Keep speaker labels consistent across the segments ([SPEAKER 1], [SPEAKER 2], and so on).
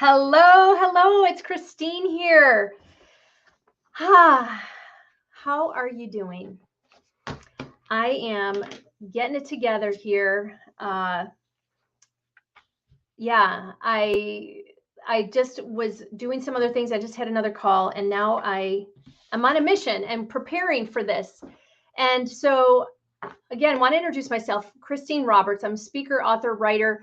[SPEAKER 1] Hello, hello, it's Christine here. How are you doing? I am getting it together here. Yeah, I just was doing some other things. I just had another call, and now I'm on a mission and preparing for this. And so, again, want to introduce myself, Christine Roberts. I'm a speaker, author, writer,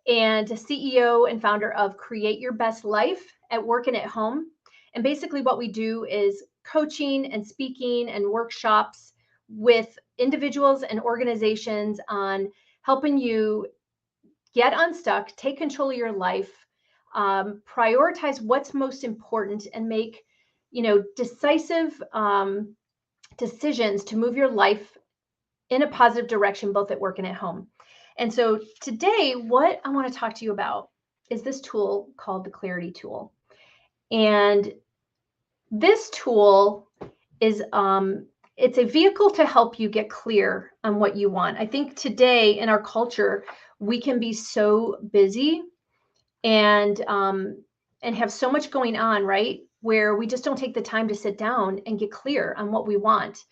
[SPEAKER 1] and CEO and founder of Create Your Best Life at Work and at Home. And basically, what we do is coaching and speaking and workshops with individuals and organizations on helping you get unstuck, take control of your life, prioritize what's most important, and make decisive decisions to move your life in a positive direction, both at work and at home. And so today, what I want to talk to you about is this tool called the Clarity Tool. And this tool is it's a vehicle to help you get clear on what you want. I think today in our culture, we can be so busy and have so much going on, right? Where we just don't take the time to sit down and get clear on what we want.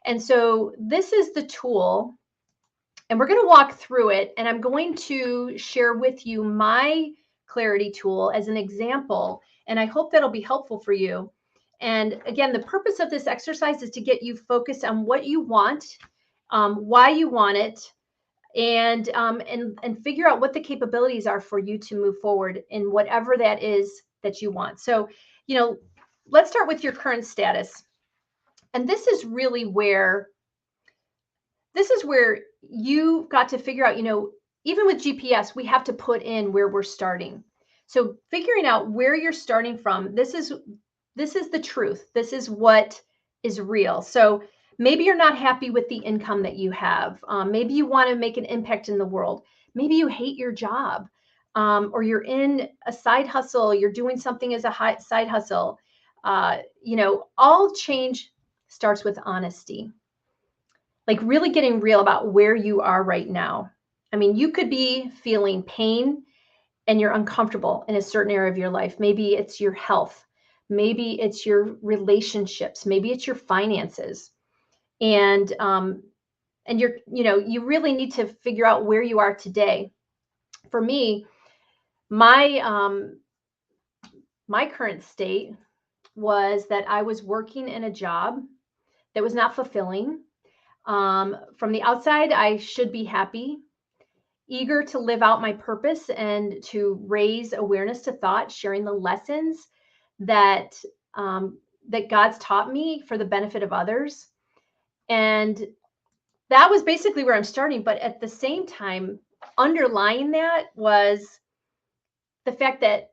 [SPEAKER 1] And so this is the tool, and we're going to walk through it, and I'm going to share with you my Clarity Tool as an example, and I hope that'll be helpful for you. And again, the purpose of this exercise is to get you focused on what you want, why you want it, and figure out what the capabilities are for you to move forward in whatever that is that you want. So, let's start with your current status. And this is really where you got to figure out, even with GPS, we have to put in where we're starting. So figuring out where you're starting from, this is the truth. This is what is real. So maybe you're not happy with the income that you have. Maybe you want to make an impact in the world. Maybe you hate your job, or you're in a side hustle. You're doing something as a side hustle. All change starts with honesty. Like really getting real about where you are right now. I mean, you could be feeling pain and you're uncomfortable in a certain area of your life. Maybe it's your health. Maybe it's your relationships. Maybe it's your finances. And you really need to figure out where you are today. For me, my current state was that I was working in a job that was not fulfilling. From the outside, I should be happy, eager to live out my purpose and to raise awareness to thought, sharing the lessons that that God's taught me for the benefit of others. And that was basically where I'm starting. But at the same time, underlying that was the fact that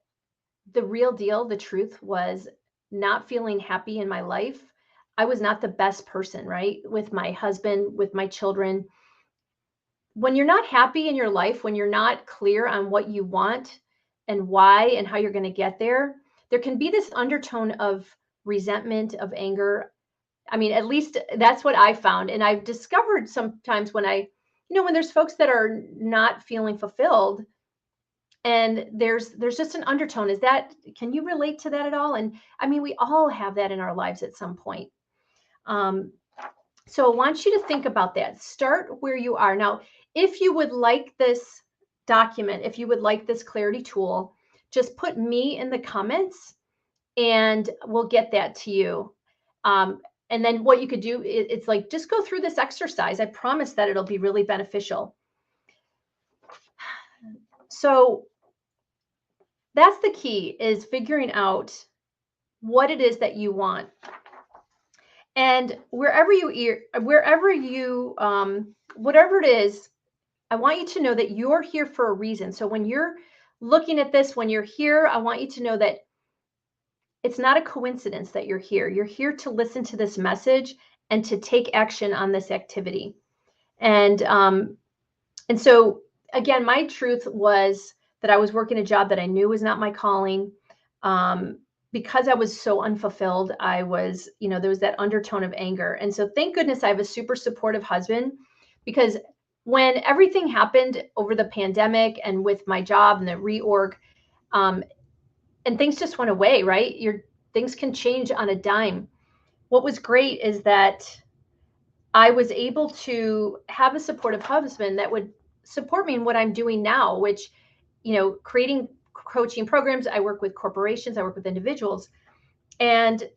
[SPEAKER 1] the real deal, the truth was not feeling happy in my life. I was not the best person, right? With my husband, with my children. When you're not happy in your life, when you're not clear on what you want and why and how you're going to get there, there can be this undertone of resentment, of anger. I mean, at least that's what I found. And I've discovered sometimes when when there's folks that are not feeling fulfilled, and there's just an undertone. Can you relate to that at all? And I mean, we all have that in our lives at some point. So I want you to think about that. Start where you are. Now, if you would like this document, if you would like this Clarity Tool, just put me in the comments and we'll get that to you. And then what you could do, it's like, just go through this exercise. I promise that it'll be really beneficial. So that's the key, is figuring out what it is that you want. And whatever it is, I want you to know that you're here for a reason. So when you're looking at this, when you're here, I want you to know that it's not a coincidence that you're here. You're here to listen to this message and to take action on this activity. And so again, my truth was that I was working a job that I knew was not my calling. Because I was so unfulfilled, there was that undertone of anger. And so thank goodness I have a super supportive husband, because when everything happened over the pandemic and with my job and the reorg, and things just went away, right? Things can change on a dime. What was great is that I was able to have a supportive husband that would support me in what I'm doing now, which, creating coaching programs. I work with corporations, I work with individuals, and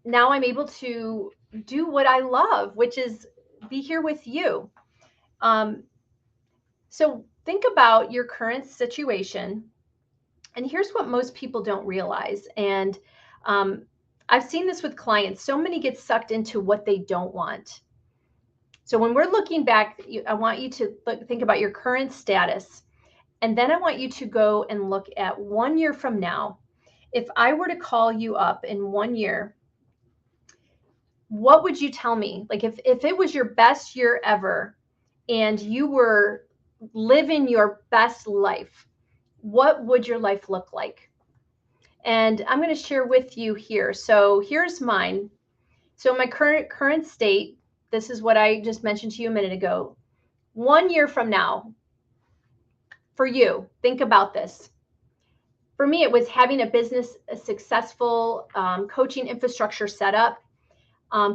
[SPEAKER 1] now I'm able to do what I love, which is be here with you. So think about your current situation. And here's what most people don't realize. And I've seen this with clients. So many get sucked into what they don't want. So when we're looking back, I want you to think about your current status. And then I want you to go and look at 1 year from now. If I were to call you up in 1 year, what would you tell me? Like if it was your best year ever and you were living your best life, what would your life look like? And I'm going to share with you here. So here's mine. So my current state, this is what I just mentioned to you a minute ago. 1 year from now, for you, think about this. For me, it was having a successful coaching infrastructure set up,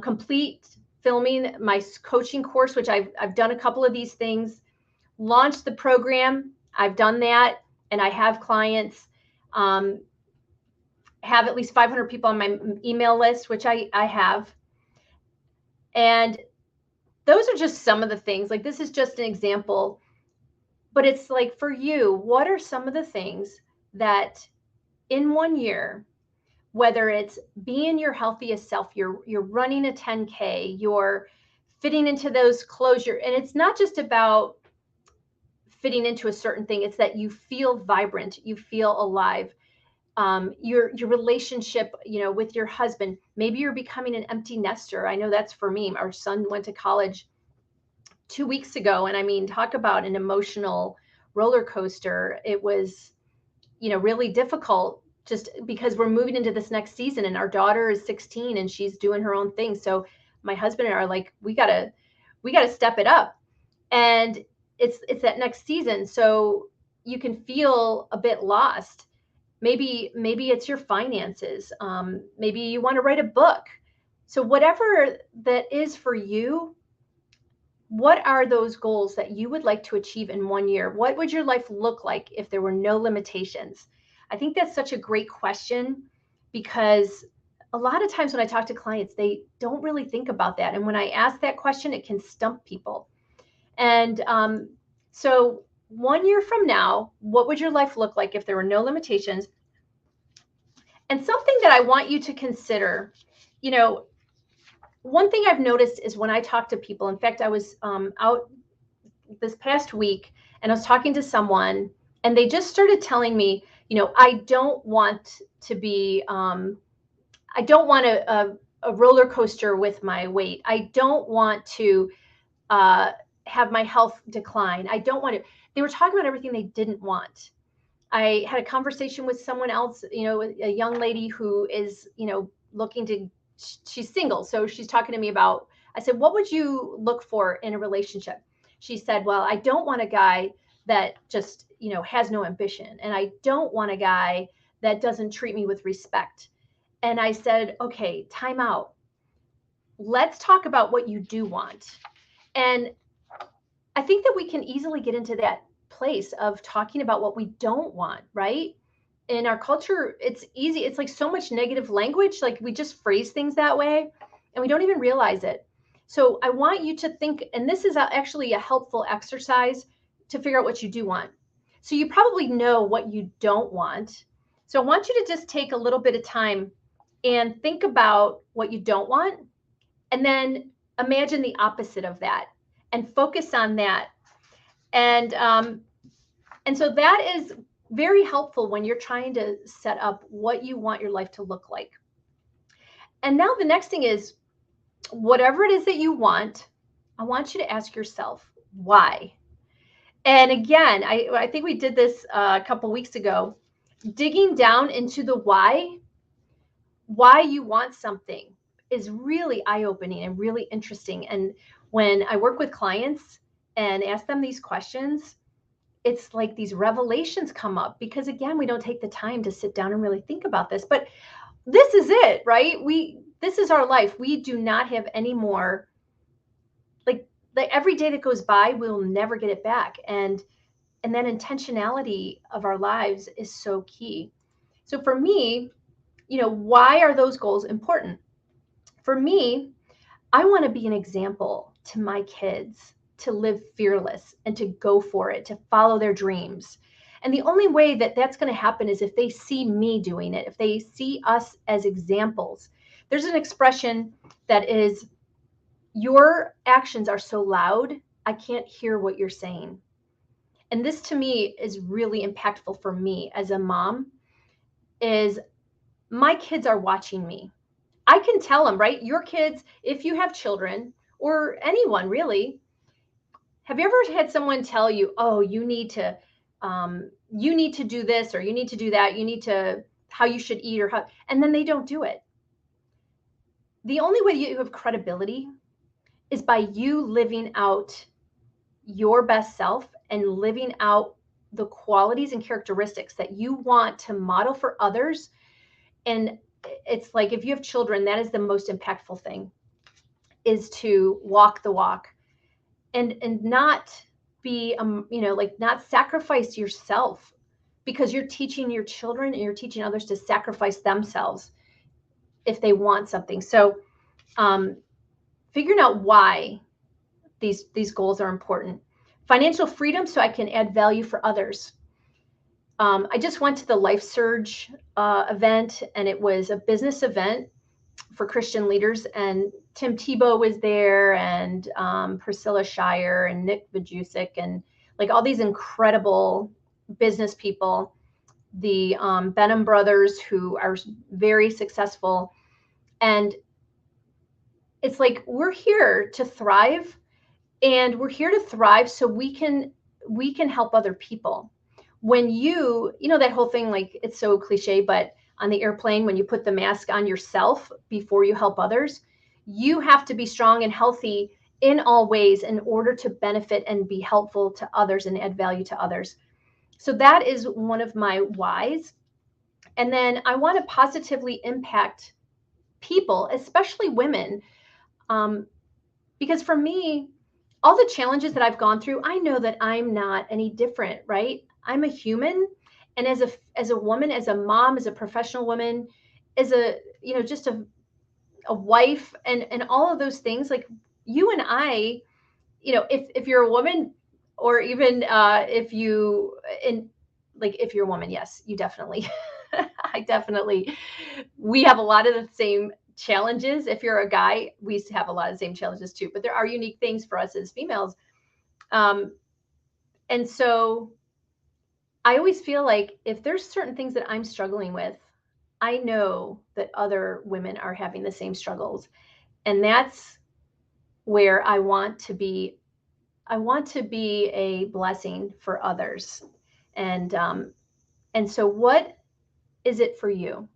[SPEAKER 1] complete filming my coaching course, which I've done a couple of these things, launched the program. I've done that, and I have clients, have at least 500 people on my email list, which I have. And those are just some of the things. Like this is just an example, but it's like for you, what are some of the things that in 1 year, whether it's being your healthiest self, you're running a 10K, you're fitting into those clothes, and it's not just about fitting into a certain thing, it's that you feel vibrant, you feel alive. Your relationship, with your husband, maybe you're becoming an empty nester. I know that's for me. Our son went to college 2 weeks ago, and I mean, talk about an emotional roller coaster. It was, really difficult just because we're moving into this next season, and our daughter is 16 and she's doing her own thing. So my husband and I are like, we gotta step it up, and it's that next season. So you can feel a bit lost. Maybe it's your finances. Maybe you want to write a book. So whatever that is for you, what are those goals that you would like to achieve in 1 year? What would your life look like if there were no limitations? I think that's such a great question, because a lot of times when I talk to clients, they don't really think about that. And when I ask that question, it can stump people. And so 1 year from now, what would your life look like if there were no limitations? And something that I want you to consider, one thing I've noticed is when I talk to people, in fact, I was out this past week and I was talking to someone, and they just started telling me, I don't want to be, I don't want a roller coaster with my weight. I don't want to have my health decline. I don't want to. They were talking about everything they didn't want. I had a conversation with someone else, a young lady who is, looking to, she's single. So she's talking to me about, I said, what would you look for in a relationship? She said, well, I don't want a guy that just, has no ambition. And I don't want a guy that doesn't treat me with respect. And I said, okay, time out. Let's talk about what you do want. And I think that we can easily get into that place of talking about what we don't want, right? In our culture, it's easy. It's like so much negative language. Like we just phrase things that way and we don't even realize it. So I want you to think, and this is actually a helpful exercise to figure out what you do want. So you probably know what you don't want. So I want you to just take a little bit of time and think about what you don't want, and then imagine the opposite of that and focus on that. And so that is very helpful when you're trying to set up what you want your life to look like. And now the next thing is, whatever it is that you want, I want you to ask yourself, why? And again, I think we did this a couple weeks ago, digging down into the why you want something is really eye-opening and really interesting. And when I work with clients and ask them these questions, it's like these revelations come up because, again, we don't take the time to sit down and really think about this. But this is it, right? This is our life. We do not have any more, like every day that goes by, we'll never get it back. And that intentionality of our lives is so key. So for me, why are those goals important? For me, I want to be an example to my kids to live fearless and to go for it, to follow their dreams. And the only way that that's going to happen is if they see me doing it, if they see us as examples. There's an expression that is, your actions are so loud, I can't hear what you're saying. And this to me is really impactful for me as a mom, is my kids are watching me. I can tell them, right? Your kids, if you have children or anyone really, have you ever had someone tell you, oh, you need to do this, or you need to do that, you need to, how you should eat, or how, and then they don't do it. The only way you have credibility is by you living out your best self and living out the qualities and characteristics that you want to model for others. And it's like, if you have children, that is the most impactful thing, is to walk the walk and not be, like, not sacrifice yourself, because you're teaching your children and you're teaching others to sacrifice themselves if they want something. So figuring out why these goals are important. Financial freedom, so I can add value for others. I just went to the Life Surge event, and it was a business event for Christian leaders, and Tim Tebow was there, and Priscilla Shire and Nick Vujicic, and like all these incredible business people, the Benham brothers, who are very successful. And it's like, we're here to thrive, and we're here to thrive so we can help other people. When that whole thing, like, it's so cliche, but on the airplane, when you put the mask on yourself before you help others, you have to be strong and healthy in all ways in order to benefit and be helpful to others and add value to others. So that is one of my whys. And then I want to positively impact people, especially women, because for me, all the challenges that I've gone through, I know that I'm not any different, right? I'm a human. And as a woman, as a mom, as a professional woman, as a, just a wife, and all of those things, like, you and I, if you're a woman, or even if you're a woman, yes, you definitely, we have a lot of the same challenges. If you're a guy, we have a lot of the same challenges too, but there are unique things for us as females. And so I always feel like if there's certain things that I'm struggling with, I know that other women are having the same struggles. And that's where I want to be. I want to be a blessing for others. And so what is it for you?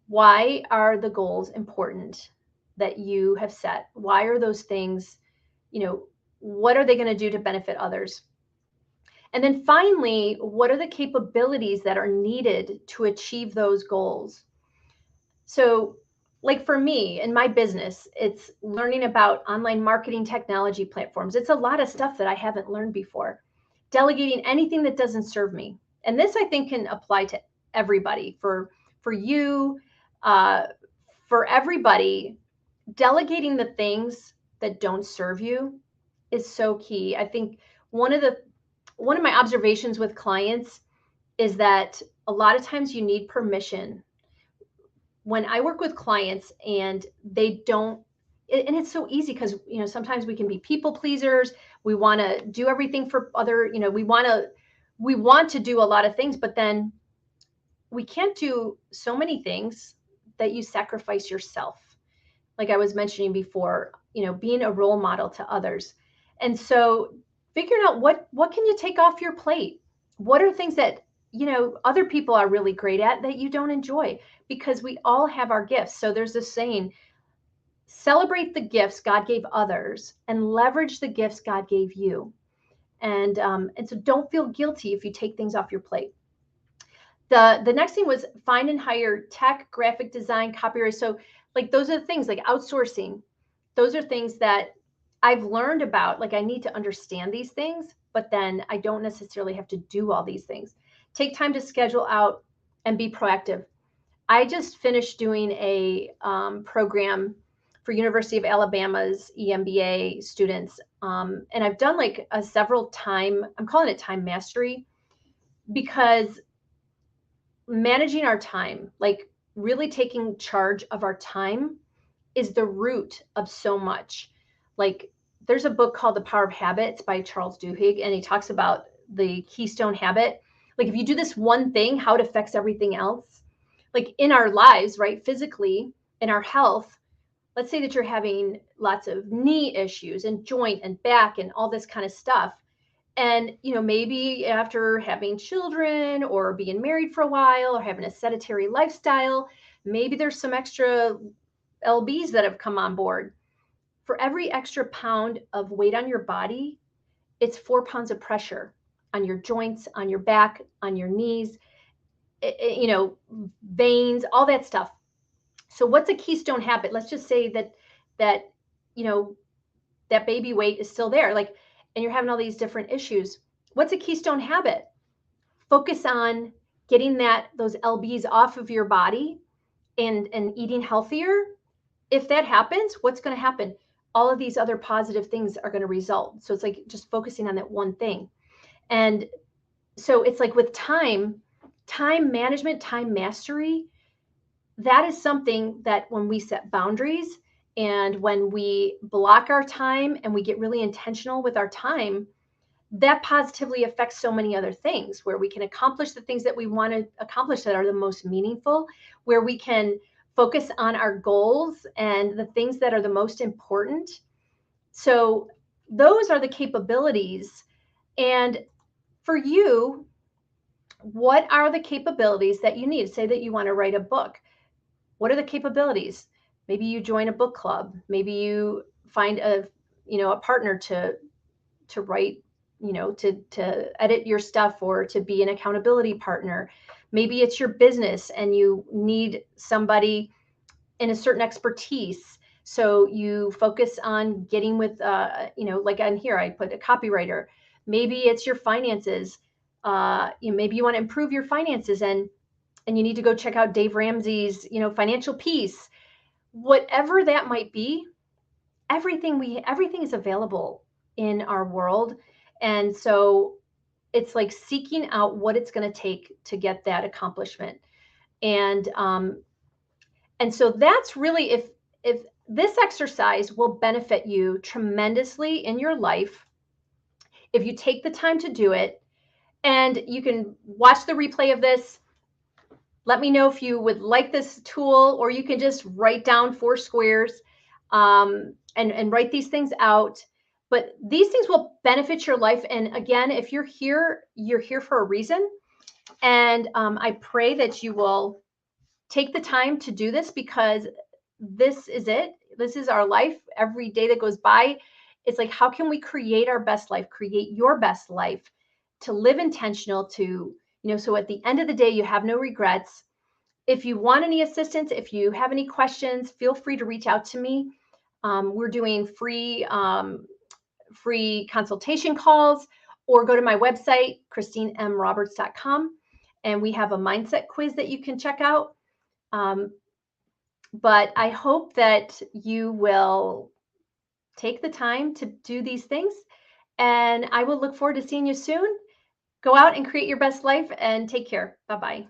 [SPEAKER 1] Why are the goals important that you have set? Why are those things, what are they going to do to benefit others? And then finally, what are the capabilities that are needed to achieve those goals? So, like, for me in my business, it's learning about online marketing technology platforms. It's a lot of stuff that I haven't learned before. Delegating anything that doesn't serve me. And this, I think, can apply to everybody. For you, for everybody, delegating the things that don't serve you is so key. I think one of my observations with clients is that a lot of times you need permission. When I work with clients and they don't, and it's so easy because, sometimes we can be people pleasers. We want to do everything for other, we want to do a lot of things, but then we can't do so many things that you sacrifice yourself. Like I was mentioning before, being a role model to others. And so figuring out what can you take off your plate? What are things that, other people are really great at that you don't enjoy? Because we all have our gifts. So there's this saying, celebrate the gifts God gave others and leverage the gifts God gave you. And so don't feel guilty if you take things off your plate. The next thing was find and hire tech, graphic design, copyright. So like those are the things like outsourcing. Those are things that I've learned about. Like I need to understand these things, but then I don't necessarily have to do all these things. Take time to schedule out and be proactive. I just finished doing a program for University of Alabama's EMBA students. And I've done like a several time, I'm calling it time mastery, because managing our time, like really taking charge of our time, is the root of so much. Like there's a book called The Power of Habits by Charles Duhigg, and he talks about the keystone habit. Like if you do this one thing, how it affects everything else. Like in our lives, right? Physically, in our health, let's say that you're having lots of knee issues and joint and back and all this kind of stuff. And, maybe after having children or being married for a while or having a sedentary lifestyle, maybe there's some extra LBs that have come on board. For every extra pound of weight on your body, it's 4 pounds of pressure on your joints, on your back, on your knees, veins, all that stuff. So what's a keystone habit? Let's just say that you know that baby weight is still there, like, and you're having all these different issues. What's a keystone habit? Focus on getting those LBs off of your body and eating healthier. If that happens, what's going to happen? All of these other positive things are going to result. So it's like just focusing on that one thing. And so it's like with time management, time mastery, that is something that when we set boundaries and when we block our time and we get really intentional with our time, that positively affects so many other things, where we can accomplish the things that we want to accomplish that are the most meaningful, where we can focus on our goals and the things that are the most important. So those are the capabilities. And for you, what are the capabilities that you need? Say that you want to write a book. What are the capabilities? Maybe you join a book club. Maybe you find a partner to write, to edit your stuff, or to be an accountability partner. Maybe it's your business and you need somebody in a certain expertise. So you focus on getting with, like on here, I put a copywriter. Maybe it's your finances. Maybe you want to improve your finances and you need to go check out Dave Ramsey's, Financial Peace. Whatever that might be, everything is available in our world. And so it's like seeking out what it's going to take to get that accomplishment. And so that's really, if this exercise will benefit you tremendously in your life, if you take the time to do it. And you can watch the replay of this. Let me know if you would like this tool, or you can just write down 4 squares and write these things out. But these things will benefit your life. And again, if you're here for a reason. And I pray that you will take the time to do this, because this is it. This is our life. Every day that goes by, it's like, how can we create our best life, create your best life, to live intentional, to, so at the end of the day, you have no regrets. If you want any assistance, if you have any questions, feel free to reach out to me. We're doing free consultation calls, or go to my website, christinemroberts.com, and we have a mindset quiz that you can check out. But I hope that you will take the time to do these things, and I will look forward to seeing you soon. Go out and create your best life, and take care. Bye-bye.